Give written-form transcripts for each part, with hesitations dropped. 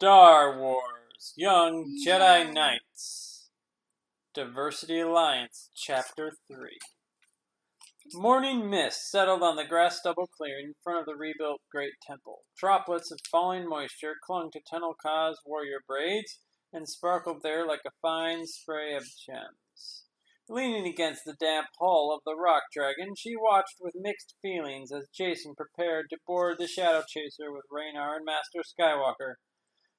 Star Wars Young Jedi Knights Diversity Alliance Chapter 3. Morning mist settled on the grass stubble clearing in front of the rebuilt Great Temple. Droplets of falling moisture clung to Tenel Ka's warrior braids and sparkled there like a fine spray of gems. Leaning against the damp hull of the rock dragon, she watched with mixed feelings as Jason prepared to board the Shadow Chaser with Raynar and Master Skywalker.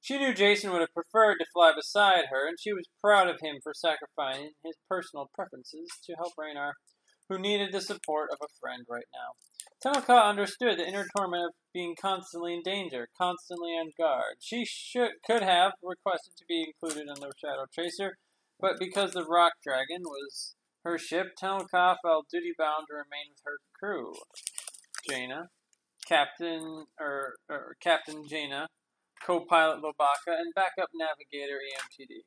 She knew Jason would have preferred to fly beside her, and she was proud of him for sacrificing his personal preferences to help Raynar, who needed the support of a friend right now. Tenel Ka understood the inner torment of being constantly in danger, constantly on guard. She could have requested to be included in the Shadow Chaser, but because the Rock Dragon was her ship, Tenel Ka felt duty-bound to remain with her crew. Jaina, Captain Jaina, co-pilot Lobaka, and backup navigator EMTD.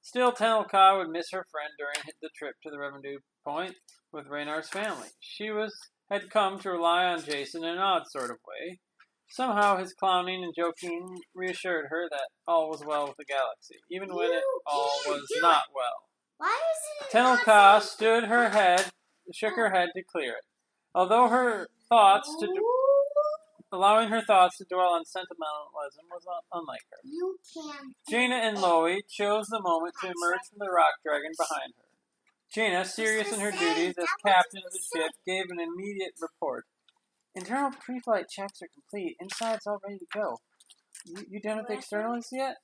Still, Tenel Ka would miss her friend during the trip to the Revenue Point with Raynar's family. She had come to rely on Jason in an odd sort of way. Somehow his clowning and joking reassured her that all was well with the galaxy, even when it all was not well. Why is it Tenel Ka shook her head to clear it. Although allowing her thoughts to dwell on sentimentalism was unlike her. Jaina and Loie chose the moment to emerge from the rock dragon behind her. Jaina, serious in her duties as captain of the ship, gave an immediate report. Internal pre-flight checks are complete. Inside's all ready to go. You done with the externals yet?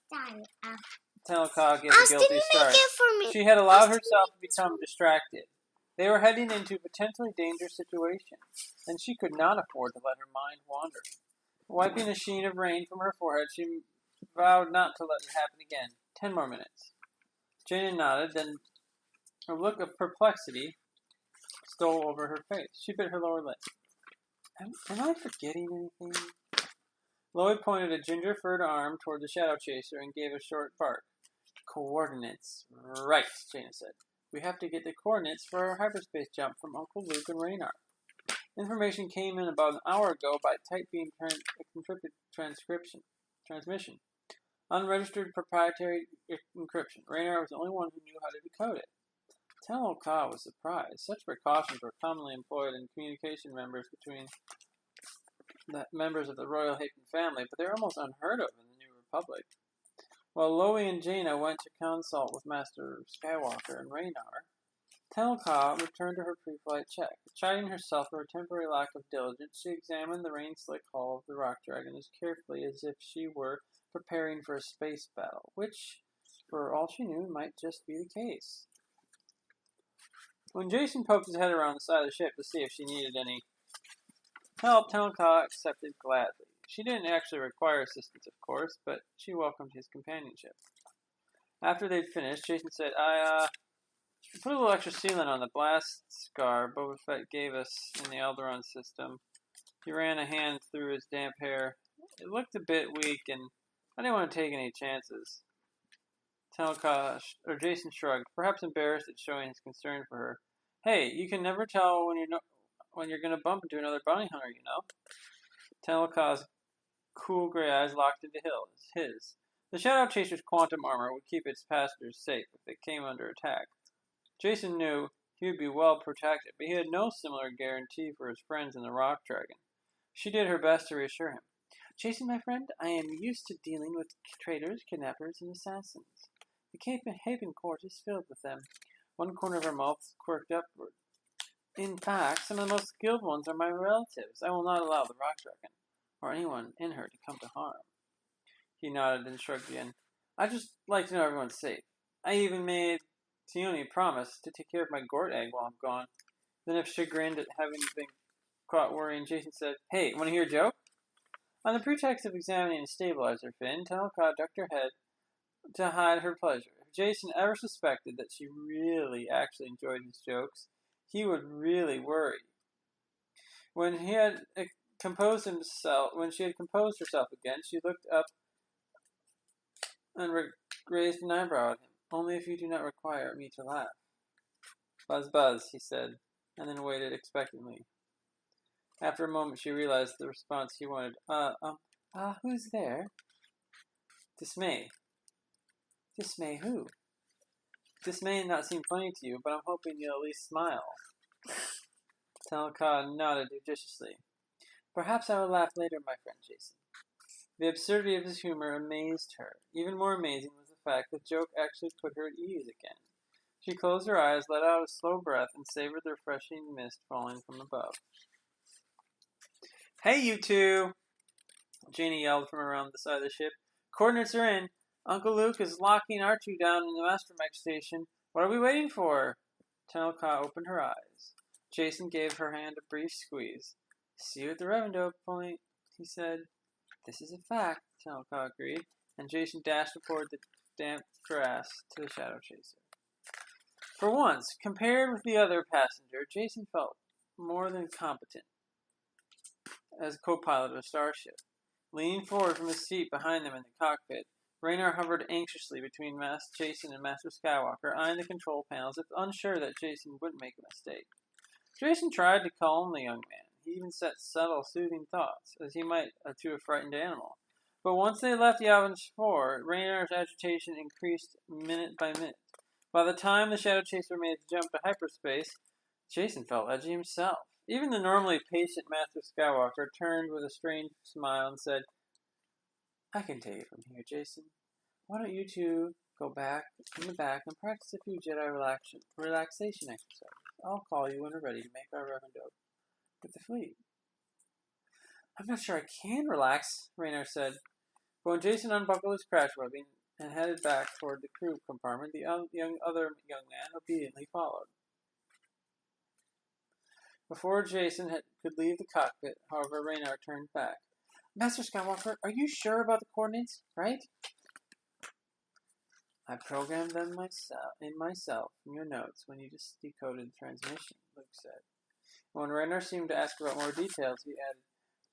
Tenel Ka gave a guilty start. She had allowed herself to become distracted. They were heading into a potentially dangerous situation, and she could not afford to let her mind wander. Wiping a sheen of rain from her forehead, she vowed not to let it happen again. 10 more minutes. Jaina nodded, then a look of perplexity stole over her face. She bit her lower lip. Am I forgetting anything? Loie pointed a ginger-furred arm toward the Shadow Chaser and gave a short bark. Coordinates. Right, Jaina said. We have to get the coordinates for our hyperspace jump from Uncle Luke and Raynar. Information came in about an hour ago by type-beam encrypted transmission. Unregistered proprietary encryption. Raynar was the only one who knew how to decode it. Tenel Ka was surprised. Such precautions were commonly employed in communication between the members of the Royal Haven family, but they're almost unheard of in the New Republic. While Loie and Jaina went to consult with Master Skywalker and Raynar, Tenel Ka returned to her pre-flight check. Chiding herself for her temporary lack of diligence, she examined the rain-slick hull of the rock dragon as carefully as if she were preparing for a space battle, which, for all she knew, might just be the case. When Jason poked his head around the side of the ship to see if she needed any help, Tenel Ka accepted gladly. She didn't actually require assistance, of course, but she welcomed his companionship. After they'd finished, Jason said, I put a little extra sealant on the blast scar Boba Fett gave us in the Alderaan system. He ran a hand through his damp hair. It looked a bit weak, and I didn't want to take any chances. Jason shrugged, perhaps embarrassed at showing his concern for her. Hey, you can never tell when you're going to bump into another bounty hunter, you know. Tenel Ka's cool gray eyes locked into his. The Shadow Chaser's quantum armor would keep its passengers safe if it came under attack. Jason knew he would be well protected, but he had no similar guarantee for his friends in the Rock Dragon. She did her best to reassure him. Jason, my friend, I am used to dealing with traitors, kidnappers, and assassins. The Cape Haven court is filled with them. One corner of her mouth quirked upward. In fact, some of the most skilled ones are my relatives. I will not allow the Rock Dragon or anyone in her to come to harm. He nodded and shrugged again. I just like to know everyone's safe. I even made Tioni promise to take care of my gourd egg while I'm gone. Then, if chagrined at having been caught worrying, Jason said, Hey, want to hear a joke? On the pretext of examining a stabilizer fin, Tenel Ka ducked her head to hide her pleasure. If Jason ever suspected that she really actually enjoyed his jokes, he would really worry. When she had composed herself again, she looked up and raised an eyebrow at him. Only if you do not require me to laugh. Buzz, buzz, he said, and then waited expectantly. After a moment, she realized the response he wanted. Who's there? Dismay. Dismay who? This may not seem funny to you, but I'm hoping you'll at least smile. Tanaka nodded judiciously. Perhaps I will laugh later, my friend Jason. The absurdity of his humor amazed her. Even more amazing was the fact that the joke actually put her at ease again. She closed her eyes, let out a slow breath, and savored the refreshing mist falling from above. Hey, you two! Janie yelled from around the side of the ship. Coordinates are in. Uncle Luke is locking our two down in the astromech station. What are we waiting for? Tanaka opened her eyes. Jason gave her hand a brief squeeze. See you at the Revendo point, he said. This is a fact, Tanaka agreed, and Jason dashed aboard the damp grass to the Shadow Chaser. For once, compared with the other passenger, Jason felt more than competent as co-pilot of a starship. Leaning forward from his seat behind them in the cockpit, Raynar hovered anxiously between Jason and Master Skywalker, eyeing the control panels, as if unsure that Jason wouldn't make a mistake. Jason tried to calm the young man. He even said subtle, soothing thoughts, as he might to a frightened animal. But once they left Yavin 4, Raynar's agitation increased minute by minute. By the time the Shadow Chaser made its jump to hyperspace, Jason felt edgy himself. Even the normally patient Master Skywalker turned with a strange smile and said, I can take it from here, Jason. Why don't you two go back in the back and practice a few Jedi relaxation exercises? I'll call you when we're ready to make our Revendo with the fleet. I'm not sure I can relax, Raynar said. But when Jason unbuckled his crash webbing and headed back toward the crew compartment, the other young man obediently followed. Before Jason could leave the cockpit, however, Raynar turned back. Master Skywalker, are you sure about the coordinates, right? I programmed them myself in your notes when you just decoded the transmission, Luke said. When Raynar seemed to ask about more details, he added,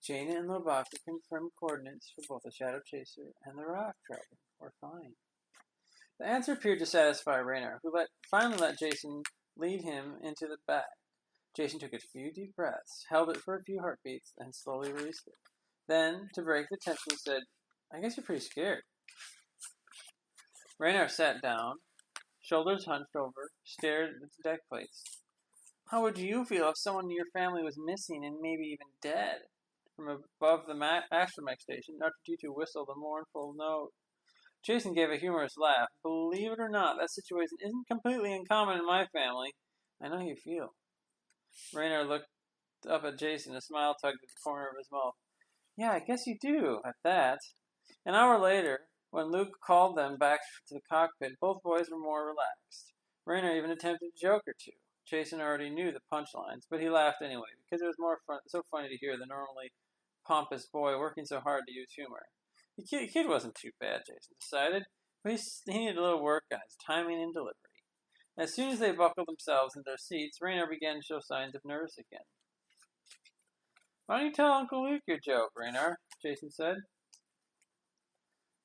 Jaina and Lobaka confirmed coordinates for both the Shadow Chaser and the Rock Dragon. We're fine. The answer appeared to satisfy Raynar, who finally let Jason lead him into the back. Jason took a few deep breaths, held it for a few heartbeats, and slowly released it. Then, to break the tension, he said, I guess you're pretty scared. Raynar sat down, shoulders hunched over, stared at the deck plates. How would you feel if someone in your family was missing and maybe even dead? From above the astromech station, R2-D2 whistled a mournful note. Jason gave a humorous laugh. Believe it or not, that situation isn't completely uncommon in my family. I know how you feel. Raynar looked up at Jason, a smile tugged at the corner of his mouth. Yeah, I guess you do, at that. An hour later, when Luke called them back to the cockpit, both boys were more relaxed. Raynar even attempted a joke or two. Jason already knew the punchlines, but he laughed anyway, because it was so funny to hear the normally pompous boy working so hard to use humor. The kid wasn't too bad, Jason decided, but he needed a little work on his timing and delivery. As soon as they buckled themselves in their seats, Raynar began to show signs of nerves again. Why don't you tell Uncle Luke your joke, Raynar? Jason said.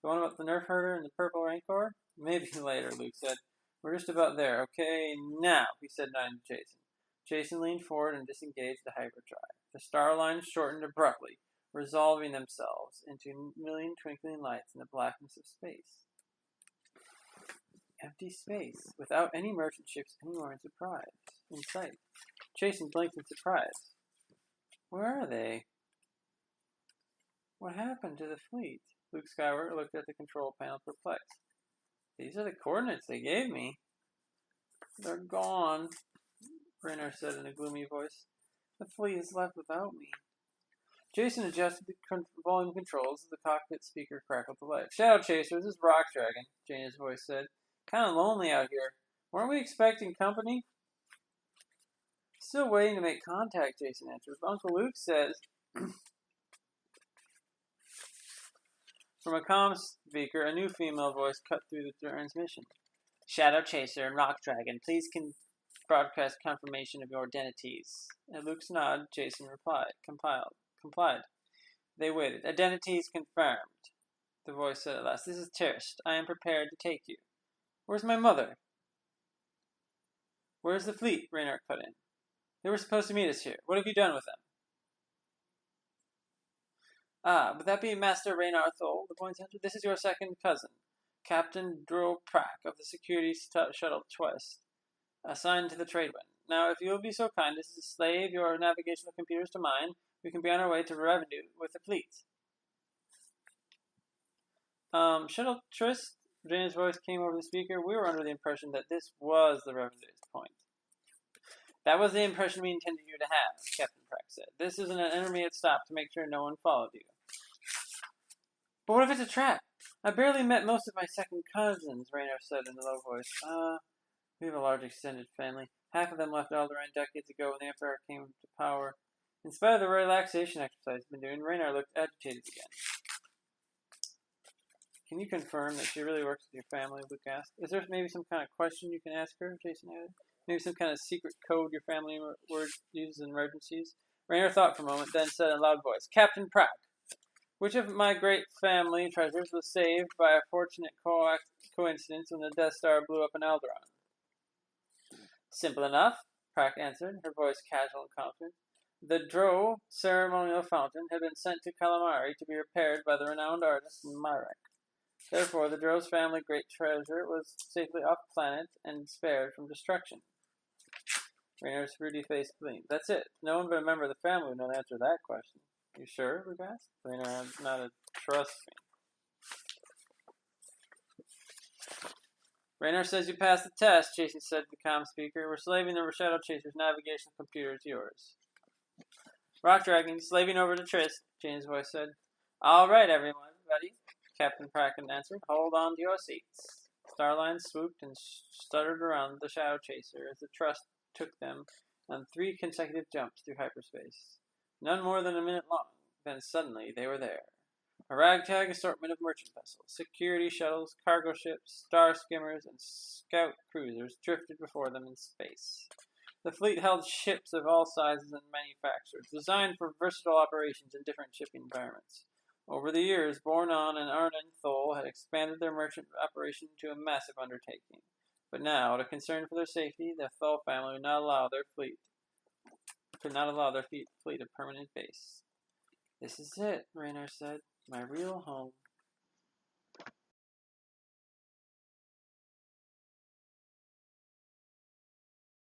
The one about the nerf herder and the purple rancor? Maybe later, Luke said. We're just about there. Okay, now, he said, nodding to Jason. Jason leaned forward and disengaged the hyperdrive. The star lines shortened abruptly, resolving themselves into a million twinkling lights in the blackness of space. Empty space, without any merchant ships anywhere in sight. Jason blinked in surprise. Where are they? What happened to the fleet? Luke Skywalker looked at the control panel perplexed. These are the coordinates they gave me. They're gone, Raynar said in a gloomy voice. The fleet is left without me. Jason adjusted the volume controls as the cockpit speaker crackled the light. Shadow Chaser, this is Rock Dragon, Jaina's voice said. Kind of lonely out here. Weren't we expecting company? Still waiting to make contact, Jason answered. Uncle Luke says... From a comm speaker, a new female voice cut through the transmission. Shadow Chaser and Rock Dragon, please broadcast confirmation of your identities. At Luke's nod, Jason complied. They waited. Identities confirmed. The voice said at last, This is Tirst. I am prepared to take you. Where's my mother? Where's the fleet? Raynar cut in. They were supposed to meet us here. What have you done with them? Ah, would that be Master Raynar Thol? The boy answered. This is your second cousin, Captain Dro Prak of the Security Shuttle Twist, assigned to the Trade Wind. Now, if you will be so kind as to slave your navigational computers to mine, we can be on our way to revenue with the fleet. Shuttle Trist, Jane's voice came over the speaker. We were under the impression that this was the revenue's point. That was the impression we intended you to have, Captain Prak said. This isn't an intermediate stop to make sure no one followed you. But what if it's a trap? I barely met most of my second cousins, Raynar said in a low voice. We have a large extended family. Half of them left Alderaan decades ago when the Empire came to power. In spite of the relaxation exercise I've been doing, Raynar looked agitated again. Can you confirm that she really works with your family? Luke asked. Is there maybe some kind of question you can ask her? Jason added. Maybe some kind of secret code your family uses in emergencies? Raynar thought for a moment, then said in a loud voice, Captain Prak, which of my great family treasures was saved by a fortunate coincidence when the Death Star blew up in Alderaan? Simple enough, Prak answered, her voice casual and confident. The Drow ceremonial fountain had been sent to Calamari to be repaired by the renowned artist Myrek. Therefore, the Drow's family great treasure was safely off-planet and spared from destruction. Raynar's fruity face gleamed. That's it. No one but a member of the family would know the answer to that question. You sure? Luke asked. Raynar nodded. Trust me. Raynar says you passed the test, Jason said to the comm speaker. We're slaving the Shadow Chaser's navigational computer is yours. Rock Dragon, slaving over to Trist, Jane's voice said. All right, everyone. Ready? Captain Praken answered. Hold on to your seats. Starline swooped and stuttered around the Shadow Chaser as the Trust took them on 3 consecutive jumps through hyperspace. None more than a minute long. Then suddenly they were there. A ragtag assortment of merchant vessels, security shuttles, cargo ships, star skimmers, and scout cruisers drifted before them in space. The fleet held ships of all sizes and manufacturers, designed for versatile operations in different shipping environments. Over the years, Bornon and Arnon Thol had expanded their merchant operation to a massive undertaking. But now, out of concern for their safety, the Thol family could not allow their fleet a permanent base. This is it, Raynar said. My real home.